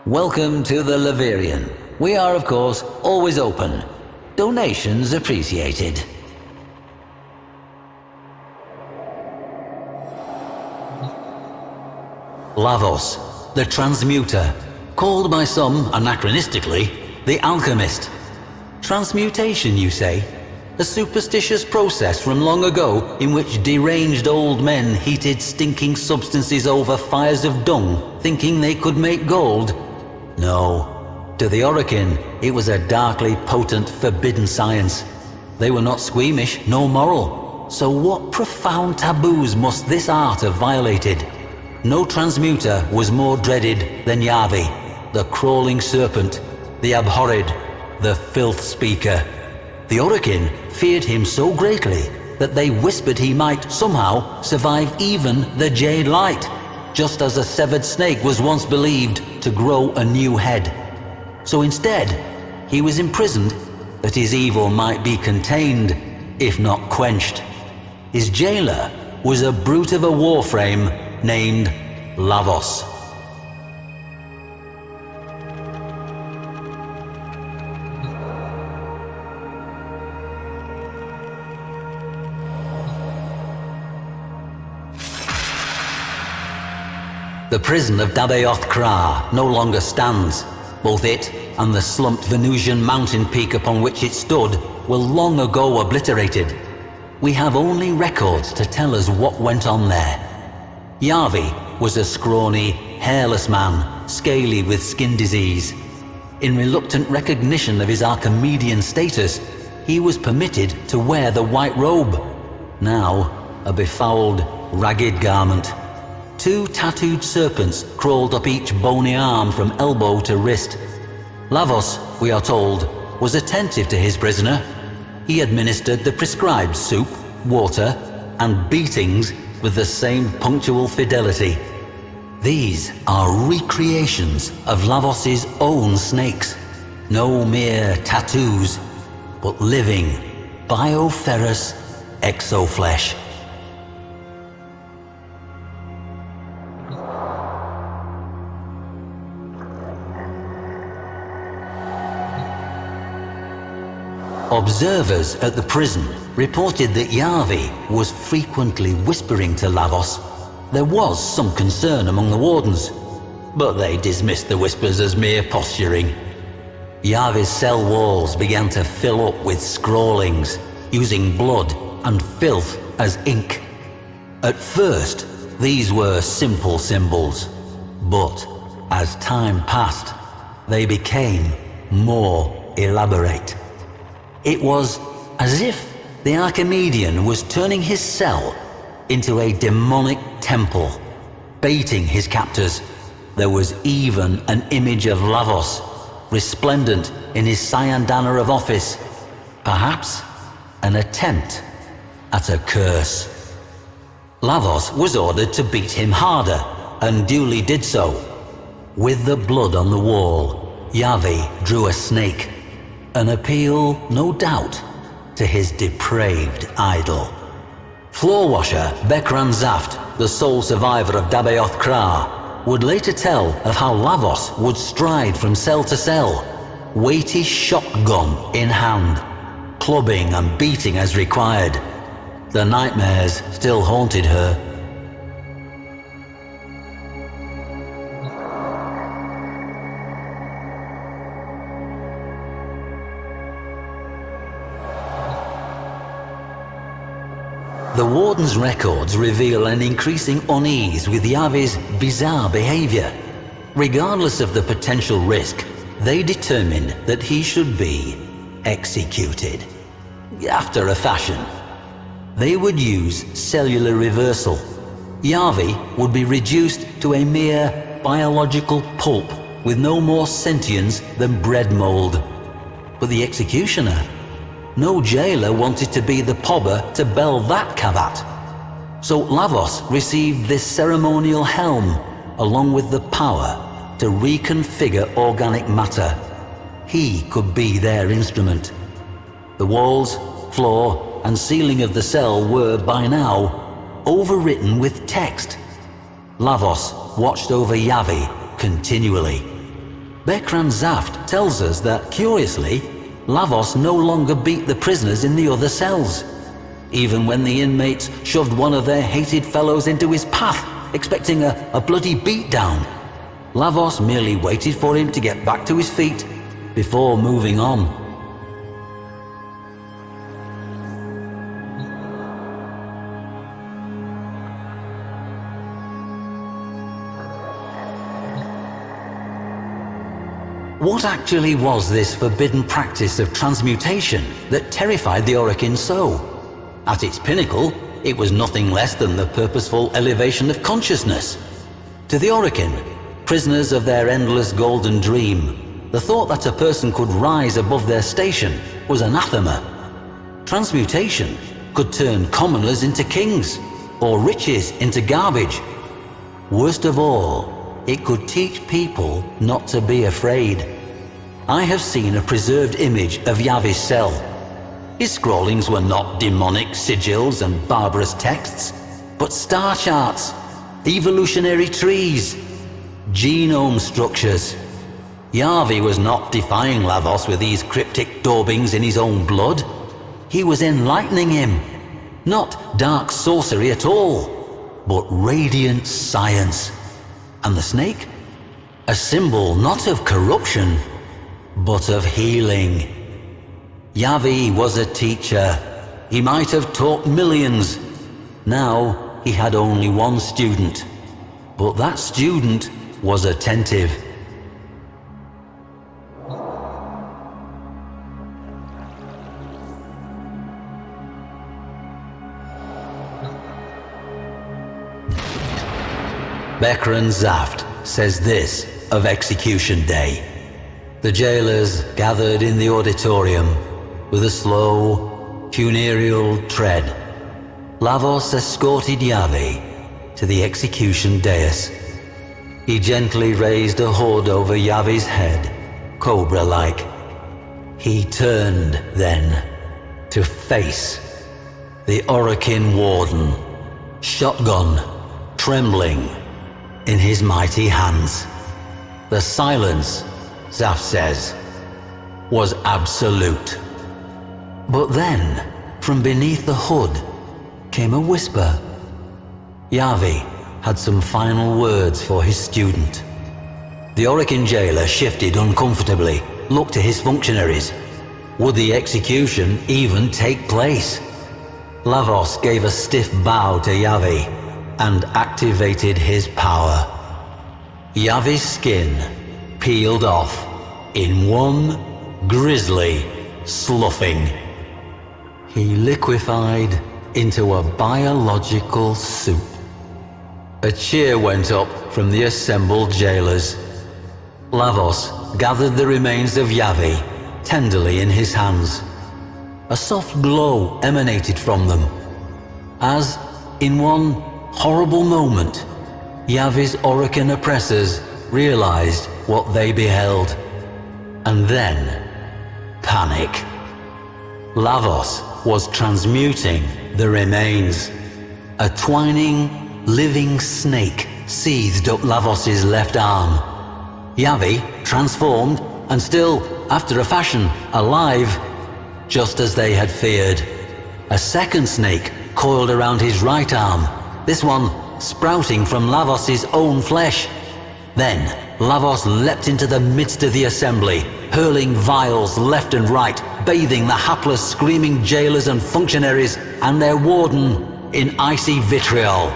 Welcome to the Levarian. We are, of course, always open. Donations appreciated. Lavos, the Transmuter, called by some, anachronistically, the Alchemist. Transmutation, you say? A superstitious process from long ago in which deranged old men heated stinking substances over fires of dung, thinking they could make gold? No. To the Orokin, it was a darkly potent, forbidden science. They were not squeamish, nor moral. So what profound taboos must this art have violated? No transmuter was more dreaded than Yavi, the crawling serpent, the abhorred, the filth speaker. The Orokin feared him so greatly that they whispered he might somehow survive even the Jade Light, just as a severed snake was once believed to grow a new head. So instead, he was imprisoned that his evil might be contained, if not quenched. His jailer was a brute of a Warframe named Lavos. The prison of Dabaoth Kra no longer stands. Both it and the slumped Venusian mountain peak upon which it stood were long ago obliterated. We have only records to tell us what went on there. Yavi was a scrawny, hairless man, scaly with skin disease. In reluctant recognition of his Archimedean status, he was permitted to wear the white robe, now a befouled, ragged garment. 2 tattooed serpents crawled up each bony arm from elbow to wrist. Lavos, we are told, was attentive to his prisoner. He administered the prescribed soup, water, and beatings with the same punctual fidelity. These are recreations of Lavos's own snakes. No mere tattoos, but living, bioferrous exoflesh. Observers at the prison reported that Yavi was frequently whispering to Lavos. There was some concern among the wardens, but they dismissed the whispers as mere posturing. Yavi's cell walls began to fill up with scrawlings, using blood and filth as ink. At first, these were simple symbols, but as time passed, they became more elaborate. It was as if the Archimedean was turning his cell into a demonic temple, baiting his captors. There was even an image of Lavos, resplendent in his cyan-dana of office, perhaps an attempt at a curse. Lavos was ordered to beat him harder, and duly did so. With the blood on the wall, Yavi drew a snake, an appeal, no doubt, to his depraved idol. Floor washer Bekran Zaft, the sole survivor of Dabaoth Kra, would later tell of how Lavos would stride from cell to cell, weighty shotgun in hand, clubbing and beating as required. The nightmares still haunted her. The warden's records reveal an increasing unease with Yavi's bizarre behavior. Regardless of the potential risk, they determined that he should be executed. After a fashion. They would use cellular reversal. Yavi would be reduced to a mere biological pulp with no more sentience than bread mold. But the executioner? No jailer wanted to be the pobber to bell that cavat. So Lavos received this ceremonial helm, along with the power to reconfigure organic matter. He could be their instrument. The walls, floor, and ceiling of the cell were, by now, overwritten with text. Lavos watched over Yavi continually. Bekran Zaft tells us that, curiously, Lavos no longer beat the prisoners in the other cells, even when the inmates shoved one of their hated fellows into his path, expecting a bloody beatdown. Lavos merely waited for him to get back to his feet before moving on. What actually was this forbidden practice of transmutation that terrified the Orokin so? At its pinnacle, it was nothing less than the purposeful elevation of consciousness. To the Orokin, prisoners of their endless golden dream, the thought that a person could rise above their station was anathema. Transmutation could turn commoners into kings, or riches into garbage. Worst of all, it could teach people not to be afraid. I have seen a preserved image of Yavi's cell. His scrawlings were not demonic sigils and barbarous texts, but star charts, evolutionary trees, genome structures. Yavi was not defying Lavos with these cryptic daubings in his own blood. He was enlightening him. Not dark sorcery at all, but radiant science. And the snake? A symbol not of corruption, but of healing. Yavi was a teacher. He might have taught millions. Now he had only one student, but that student was attentive. Bekran Zaft says this of Execution Day. The jailers gathered in the auditorium with a slow, funereal tread. Lavos escorted Yavi to the execution dais. He gently raised a hood over Yavi's head, cobra-like. He turned, then, to face the Orokin warden, shotgun trembling in his mighty hands. The silence, Zaft says, was absolute. But then, from beneath the hood, came a whisper. Yavi had some final words for his student. The Orokin jailer shifted uncomfortably, looked to his functionaries. Would the execution even take place? Lavos gave a stiff bow to Yavi and activated his power. Yavi's skin peeled off in one grisly sloughing. He liquefied into a biological soup. A cheer went up from the assembled jailers. Lavos gathered the remains of Yavi tenderly in his hands. A soft glow emanated from them, as, in one horrible moment, Yavi's Orokin oppressors realized what they beheld. And then, panic. Lavos was transmuting the remains. A twining, living snake seethed up Lavos's left arm. Yavi, transformed, and still, after a fashion, alive, just as they had feared. A second snake coiled around his right arm, this one sprouting from Lavos's own flesh. Then, Lavos leapt into the midst of the assembly, hurling vials left and right, bathing the hapless, screaming jailers and functionaries and their warden in icy vitriol.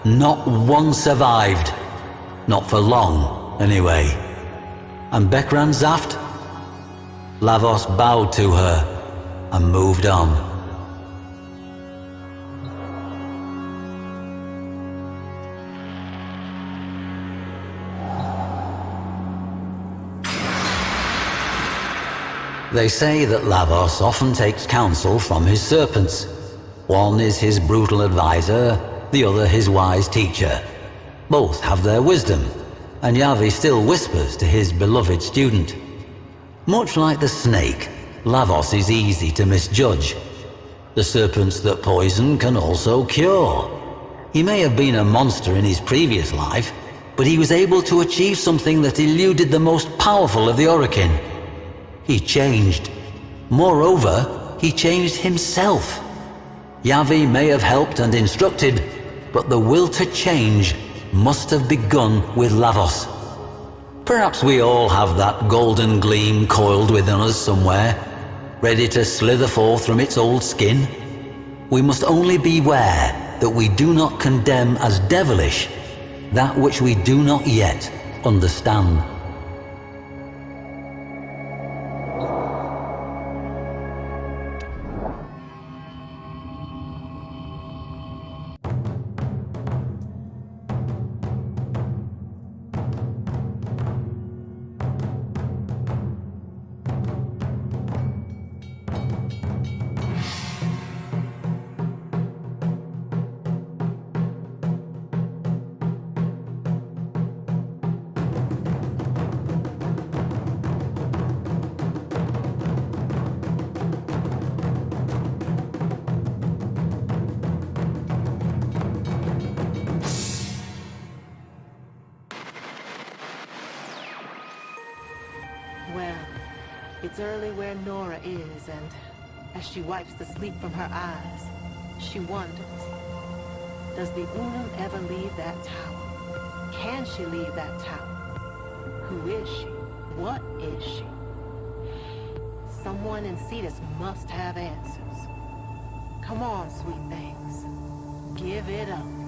Not one survived. Not for long, anyway. And Bekran Zaft? Lavos bowed to her and moved on. They say that Lavos often takes counsel from his serpents. One is his brutal advisor, the other his wise teacher. Both have their wisdom, and Yavi still whispers to his beloved student. Much like the snake, Lavos is easy to misjudge. The serpents that poison can also cure. He may have been a monster in his previous life, but he was able to achieve something that eluded the most powerful of the Orokin. He changed. Moreover, he changed himself. Yavi may have helped and instructed, but the will to change must have begun with Lavos. Perhaps we all have that golden gleam coiled within us somewhere, ready to slither forth from its old skin. We must only beware that we do not condemn as devilish that which we do not yet understand. Well, it's early where Nora is, and as she wipes the sleep from her eyes, she wonders, does the Unum ever leave that tower? Can she leave that tower? Who is she? What is she? Someone in Cetus must have answers. Come on, sweet things. Give it up.